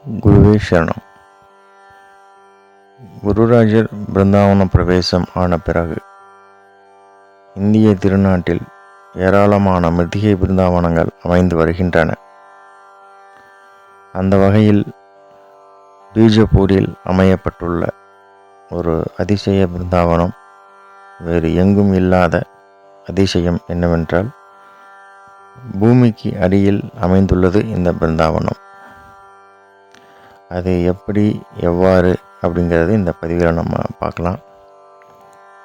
குருவே சரணம். குருராஜர் பிருந்தாவன பிரவேசம் ஆன பிறகு இந்திய திருநாட்டில் ஏராளமான மிருத்திகை பிருந்தாவனங்கள் அமைந்து வருகின்றன. அந்த வகையில் பீஜப்பூரில் அமையப்பட்டுள்ள ஒரு அதிசய பிருந்தாவனம் வேறு எங்கும் இல்லாத அதிசயம் என்னவென்றால், பூமிக்கு அடியில் அமைந்துள்ளது இந்த பிருந்தாவனம். அது எப்படி எவ்வாறு அப்படிங்கிறது இந்த பதிவில் நம்ம பார்க்கலாம்.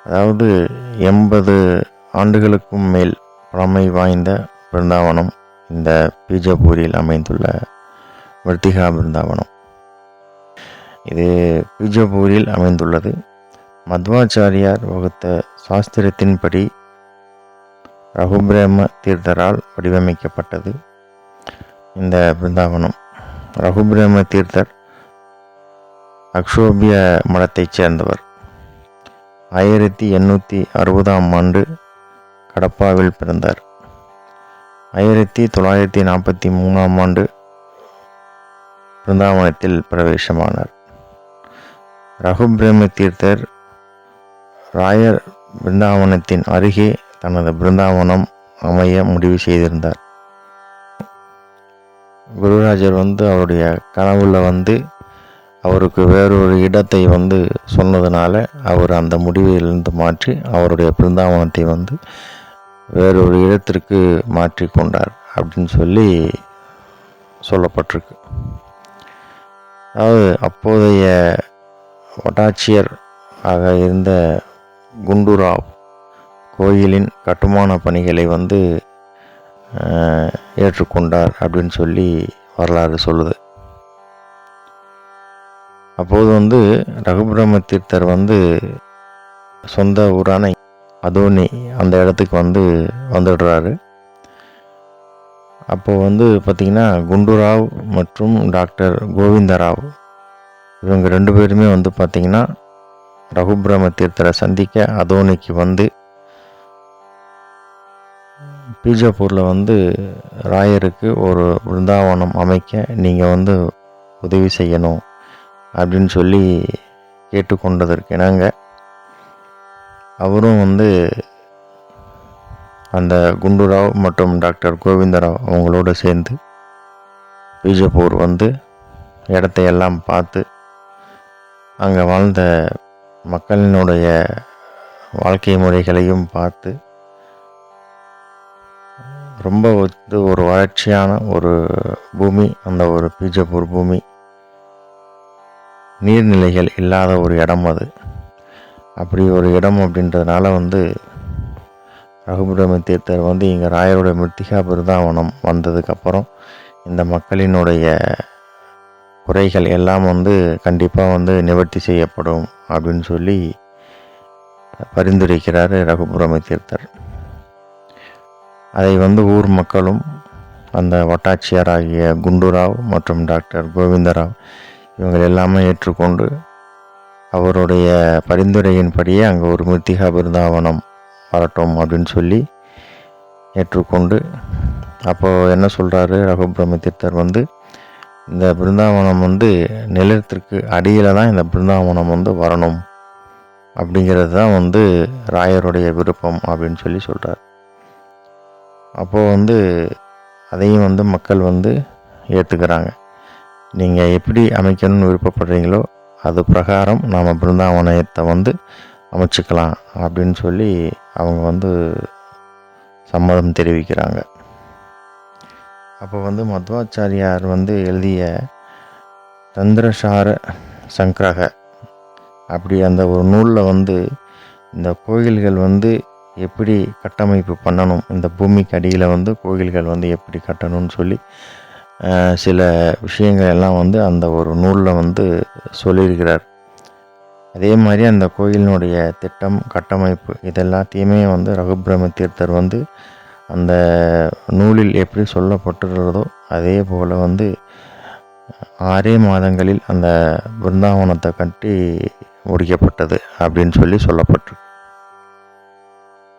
அதாவது 80 ஆண்டுகளுக்கும் மேல் பழமை வாய்ந்த பிருந்தாவனம் இந்த பீஜப்பூரில் அமைந்துள்ள மிருத்திகா பிருந்தாவனம். இது பீஜப்பூரில் அமைந்துள்ளது. மத்வாச்சாரியார் வகுத்த சாஸ்திரத்தின்படி ரகுபிரம்ம தீர்த்தரால் வடிவமைக்கப்பட்டது இந்த பிருந்தாவனம். ரகுபிரம்ம தீர்த்தர் அக்ஷோபிய மடத்தைச் சேர்ந்தவர். 1860ஆம் ஆண்டு கடப்பாவில் பிறந்தார். 1943ஆம் ஆண்டு பிருந்தாவனத்தில் பிரவேசமானார். ரகுபிரம்ம தீர்த்தர் ராயர் பிருந்தாவனத்தின் அருகே தனது பிருந்தாவனம் அமைய முடிவு செய்திருந்தார். குருராஜர் அவருடைய கனவுல அவருக்கு வேறொரு இடத்தை சொன்னதுனால அவர் அந்த முடிவிலிருந்து மாற்றி அவருடைய பிருந்தாவனத்தை வேறொரு இடத்திற்கு மாற்றி கொண்டார் அப்படின்னு சொல்லப்பட்டிருக்கு. அதாவது அப்போதைய வட்டாட்சியர் ஆக இருந்த குண்டுராவ் கோயிலின் கட்டுமான பணிகளை ஏற்றுக்கொண்டார் அப்படின்னு வரலாறு சொல்லுது. அப்போது ரகுபிரம்ம தீர்த்தர் சொந்த ஊரான அதோனி அந்த இடத்துக்கு வந்துடுறாரு. அப்போது பார்த்திங்கன்னா குண்டுராவ் மற்றும் டாக்டர் கோவிந்தராவ் இவங்க 2 பேருமே பார்த்திங்கன்னா ரகுபிரம்ம தீர்த்தரை சந்திக்க அதோனிக்கு பீஜப்பூரில் ராயருக்கு ஒரு பிருந்தாவனம் அமைக்க நீங்கள் உதவி செய்யணும் அப்படின்னு கேட்டுக்கொண்டதற்கு இணங்க அவரும் அந்த குண்டுராவ் மற்றும் டாக்டர் கோவிந்தராவ் அவங்களோட சேர்ந்து பீஜப்பூர் இடத்தையெல்லாம் பார்த்து அங்கே வாழ்ந்த மக்களினுடைய வாழ்க்கை முறைகளையும் பார்த்து ரொம்ப ஒரு வறட்சியான ஒரு பூமி அந்த ஒரு பீஜப்பூர் பூமி. நீர்நிலைகள் இல்லாத ஒரு இடம் அது. அப்படி ஒரு இடம் அப்படின்றதுனால ரகுபிரம்ம தீர்த்தர் இங்கே ராயருடைய மிருத்திகா பிருந்தாவனம் வந்ததுக்கப்புறம் இந்த மக்களினுடைய குறைகள் எல்லாம் கண்டிப்பாக நிவர்த்தி செய்யப்படும் அப்படின்னு பரிந்துரைக்கிறார் ரகுபிரம்ம தீர்த்தர். அதை ஊர் மக்களும் அந்த வட்டாட்சியராகிய குண்டுராவ் மற்றும் டாக்டர் கோவிந்தராவ் இவங்க எல்லாமே ஏற்றுக்கொண்டு அவருடைய பரிந்துரையின்படியே அங்கே ஒரு மிருத்திகா பிருந்தாவனம் வரட்டும் அப்படின்னு ஏற்றுக்கொண்டு அப்போது என்ன சொல்கிறாரு ரகுபிரம்ம தீர்த்தர் இந்த பிருந்தாவனம் நிலத்திற்கு அடியில் தான் இந்த பிருந்தாவனம் வரணும் அப்படிங்கிறது தான் ராயருடைய விருப்பம் அப்படின்னு சொல்கிறார். அப்போது அதையும் மக்கள் ஏற்றுக்கிறாங்க. நீங்கள் எப்படி அமைக்கணும்னு விருப்பப்படுறீங்களோ அது பிரகாரம் நாம் பிருந்தாவனத்தை அமைச்சிக்கலாம் அப்படின்னு அவங்க சம்மதம் தெரிவிக்கிறாங்க. அப்போ மத்வாச்சாரியார் எழுதிய தந்திரசார சங்கிரக அப்படி அந்த ஒரு நூலில் இந்த கோயில்கள் எப்படி கட்டமைப்பு பண்ணணும், இந்த பூமிக்கு அடியில் கோயில்கள் எப்படி கட்டணும்னு சில விஷயங்கள் எல்லாம் அந்த ஒரு நூலில் சொல்லியிருக்கிறார். அதே மாதிரி அந்த கோயிலினுடைய திட்டம் கட்டமைப்பு இதெல்லாத்தையுமே ரகுபிரம்ம தீர்த்தர் அந்த நூலில் எப்படி சொல்லப்பட்டுள்ளதோ அதே போல் 6 மாதங்களில் அந்த பிருந்தாவனத்தை கட்டி முடிக்கப்பட்டது அப்படின்னு சொல்லப்பட்டிருக்கு.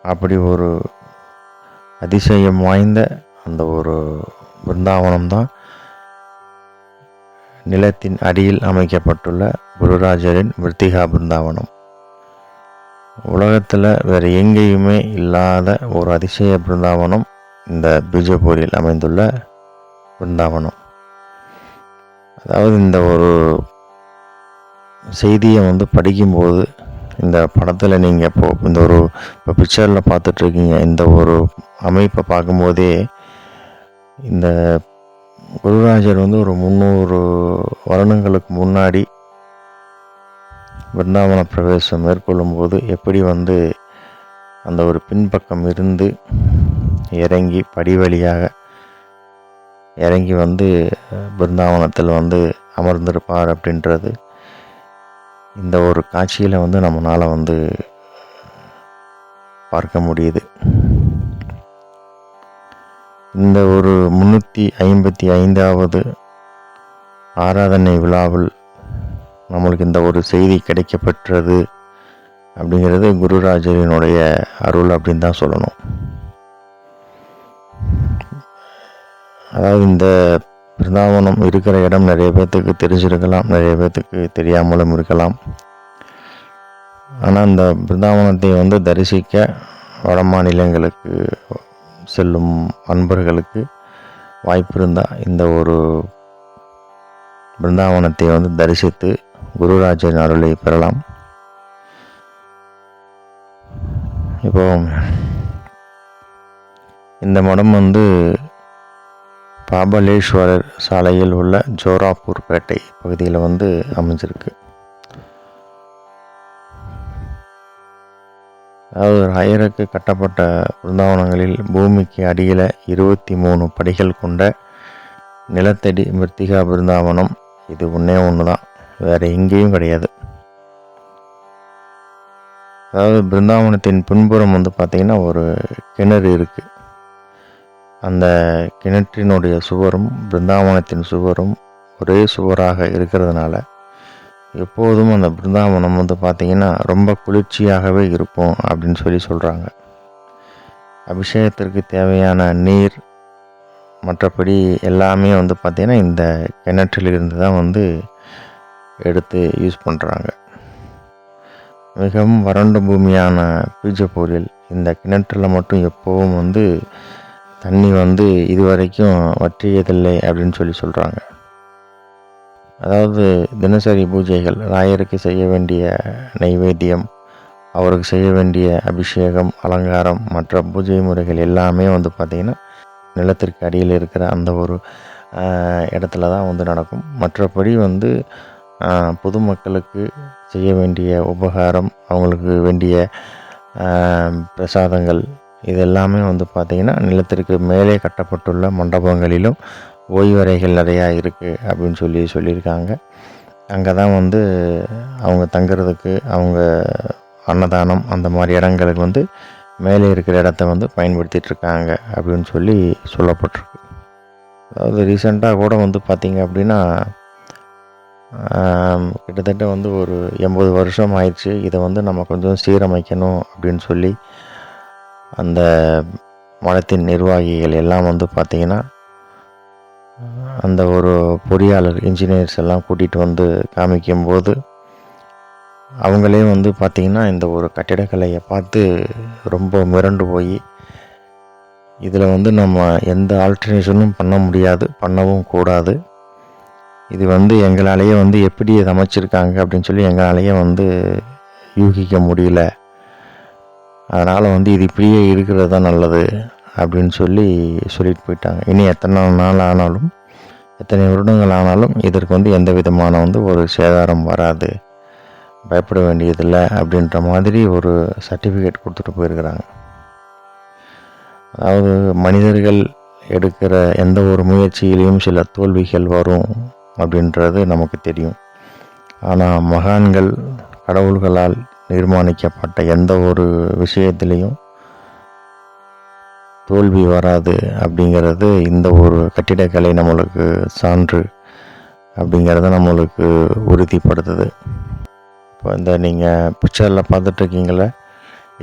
அப்படி ஒரு அதிசயம் வாய்ந்த அந்த ஒரு பிருந்தாவனம் தான் நிலத்தின் அடியில் அமைக்கப்பட்டுள்ள குருராஜரின் விருத்திகா பிருந்தாவனம். உலகத்தில் வேறு எங்கேயுமே இல்லாத ஒரு அதிசய பிருந்தாவனம் இந்த பீஜப்பூரில் அமைந்துள்ள பிருந்தாவனம். அதாவது இந்த ஒரு செய்தியை படிக்கும்போது, இந்த படத்தில் நீங்கள் இப்போ பிக்சரில் பார்த்துட்ருக்கீங்க, இந்த ஒரு அமைப்பை பார்க்கும்போதே இந்த குருராஜர் ஒரு 300 வருடங்களுக்கு முன்னாடி பிருந்தாவன பிரவேசம் மேற்கொள்ளும்போது எப்படி அந்த ஒரு பின்பக்கம் இருந்து இறங்கி படி வழியாக இறங்கி பிருந்தாவனத்தில் அமர்ந்திருப்பார் அப்படின்றது இந்த ஒரு காட்சியில் நம்மளால் பார்க்க முடியுது. இந்த ஒரு 355வது ஆராதனை விழாவில் நம்மளுக்கு இந்த ஒரு செய்தி கிடைக்கப்பெற்றது அப்படிங்கிறது குருராஜரினுடைய அருள் அப்படின்னு தான் சொல்லணும். அதாவது இந்த பிருந்தாவனம் இருக்கிற இடம் நிறைய பேர்த்துக்கு தெரிஞ்சிருக்கலாம், நிறைய பேர்த்துக்கு தெரியாமலும் இருக்கலாம். ஆனால் இந்த பிருந்தாவனத்தை தரிசிக்க வட மாநிலங்களுக்கு செல்லும் அன்பர்களுக்கு வாய்ப்பு இருந்தால் இந்த ஒரு பிருந்தாவனத்தை தரிசித்து குருராஜரின் அருளை பெறலாம். இப்போ இந்த மடம் பாபலேஸ்வரர் சாலையில் உள்ள ஜோராப்பூர் பேட்டை பகுதியில் அமைஞ்சிருக்கு. அதாவது ராயருக்கு கட்டப்பட்ட பிருந்தாவனங்களில் பூமிக்கு அடியில் 23 படிகள் கொண்ட நிலத்தடி மிருத்திகா பிருந்தாவனம் இது ஒன்றே தான், வேறு எங்கேயும் கிடையாது. அதாவது பிருந்தாவனத்தின் பின்புறம் பார்த்திங்கன்னா ஒரு கிணறு இருக்குது. அந்த கிணற்றினுடைய சுவரும் பிருந்தாவனத்தின் சுவரும் ஒரே சுவராக இருக்கிறதுனால எப்போதும் அந்த பிருந்தாவனம் பார்த்திங்கன்னா ரொம்ப குளிர்ச்சியாகவே இருக்கும் அப்படின்னு சொல்கிறாங்க. அபிஷேகத்திற்கு தேவையான நீர் மற்றபடி எல்லாமே பார்த்திங்கன்னா இந்த கிணற்றிலிருந்து தான் எடுத்து யூஸ் பண்ணுறாங்க. மிகவும் வறண்ட பூமியான பீஜப்பூரில் இந்த கிணற்றில் மட்டும் எப்போவும் தண்ணி இதுவரைக்கும் வற்றியதில்லை அப்படின்னு சொல்கிறாங்க. அதாவது தினசரி பூஜைகள், ராயருக்கு செய்ய வேண்டிய நைவேத்தியம், அவருக்கு செய்ய வேண்டிய அபிஷேகம், அலங்காரம், மற்ற பூஜை முறைகள் எல்லாமே பார்த்திங்கன்னா நிலத்திற்கு அடியில் இருக்கிற அந்த ஒரு இடத்துல தான் நடக்கும். மற்றபடி பொதுமக்களுக்கு செய்ய வேண்டிய உபகாரம், அவங்களுக்கு வேண்டிய பிரசாதங்கள் இதெல்லாமே பார்த்திங்கன்னா நிலத்திற்கு மேலே கட்டப்பட்டுள்ள மண்டபங்களிலும் ஓய்வறைகள் நிறையா இருக்குது அப்படின்னு சொல்லியிருக்காங்க. அங்கே தான் அவங்க தங்குறதுக்கு, அவங்க அன்னதானம் அந்த மாதிரி இடங்களுக்கு மேலே இருக்கிற இடத்த பயன்படுத்திகிட்ருக்காங்க அப்படின்னு சொல்லப்பட்டிருக்கு. அதாவது ரீசெண்டாக கூட பார்த்திங்க அப்படின்னா கிட்டத்தட்ட ஒரு 80 வருஷம் ஆயிடுச்சு. இதை நம்ம கொஞ்சம் சீரமைக்கணும் அப்படின்னு அந்த மடத்தின் நிர்வாகிகள் எல்லாம் பார்த்திங்கன்னா அந்த ஒரு பொறியாளர், இன்ஜினியர்ஸ் எல்லாம் கூட்டிகிட்டு காமிக்கும்போது அவங்களே பார்த்திங்கன்னா இந்த ஒரு கட்டிடக்கலையை பார்த்து ரொம்ப மிரண்டு போய் இதில் நம்ம எந்த ஆல்ட்ரேஷனும் பண்ண முடியாது, பண்ணவும் கூடாது, இது எங்களாலேயே எப்படி இதை அமைச்சிருக்காங்க அப்படின்னு எங்களாலேயே யூகிக்க முடியல, அதனால் இது இப்படியே இருக்கிறது தான் நல்லது அப்படின்னு சொல்லிட்டு போயிட்டாங்க. இனி எத்தனை நாள் ஆனாலும், எத்தனை வருடங்கள் ஆனாலும் இதற்கு எந்த விதமான ஒரு சேதாரம் வராது, பயப்பட வேண்டியதில்லை அப்படின்ற மாதிரி ஒரு சர்டிஃபிகேட் கொடுத்துட்டு போயிருக்கிறாங்க. அதாவது மனிதர்கள் எடுக்கிற எந்த ஒரு முயற்சியிலையும் சில தோல்விகள் வரும் அப்படின்றது நமக்கு தெரியும். ஆனால் மகான்கள், கடவுள்களால் நிர்மாணிக்கப்பட்ட எந்த ஒரு விஷயத்திலையும் தோல்வி வராது அப்படிங்கிறது இந்த ஒரு கட்டிடக்கலை நம்மளுக்கு சான்று அப்படிங்கிறத நம்மளுக்கு உறுதிப்படுத்துது. இப்போ இந்த நீங்கள் பிக்சரில் பார்த்துட்ருக்கீங்களே,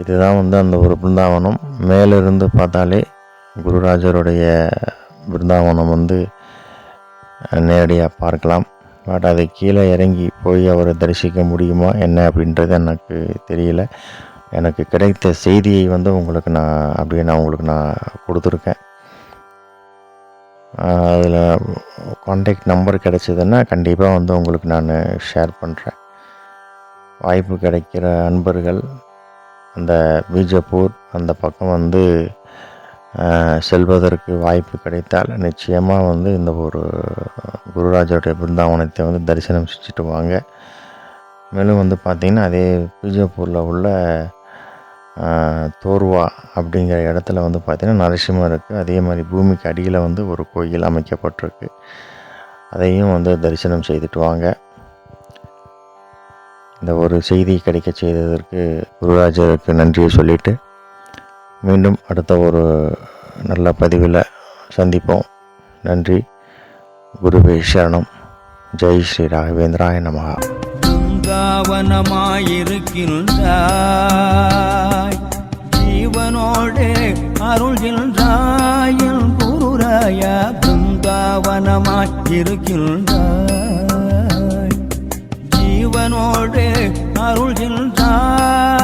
இதுதான் அந்த ஒரு பிருந்தாவனம். மேலிருந்து பார்த்தாலே குருராஜருடைய பிருந்தாவனம் நேரடியாக பார்க்கலாம். பட் அது கீழே இறங்கி போய் அவரை தரிசிக்க முடியுமா என்ன அப்படின்றது எனக்கு தெரியல. எனக்கு கிடைத்த செய்தியை வந்து உங்களுக்கு நான் உங்களுக்கு கொடுத்துருக்கேன். அதில் கான்டாக்ட் நம்பர் கிடைச்சதுன்னா கண்டிப்பாக வந்து உங்களுக்கு நான் ஷேர் பண்ணுறேன். வாய்ப்பு கிடைக்கிற அன்பர்கள் அந்த பீஜப்பூர் அந்த பக்கம் வந்து செல்வதற்கு வாய்ப்பு கிடைத்தால் நிச்சயமாக வந்து இந்த ஒரு குருராஜருடைய பிருந்தாவனத்தை வந்து தரிசனம் செஞ்சுட்டு வாங்க. மேலும் வந்து பார்த்திங்கன்னா அதே பீஜப்பூரில் உள்ள தோர்வா அப்படிங்கிற இடத்துல வந்து பார்த்திங்கன்னா நரசிம்மர் இருக்குது. அதே மாதிரி பூமிக்கு அடியில் வந்து ஒரு கோயில் அமைக்கப்பட்டிருக்கு. அதையும் வந்து தரிசனம் செய்துட்டு வாங்க. இந்த ஒரு செய்தி கிடைக்க செய்ததற்கு குருராஜருக்கு நன்றியை சொல்லிவிட்டு மீண்டும் அடுத்த ஒரு நல்ல பதிவில் சந்திப்போம். நன்றி. குருவே சரணம். ஜெய் ஸ்ரீ ராகவேந்திராய நமஹா. பிருந்தாவனமாயிருக்கின்றாய் ஜீவனோடு அருள்கின்றாய் என் குருராயா. பிருந்தாவனமாயிருக்கின்றாய் ஜீவனோடு அருள்கின்றாய்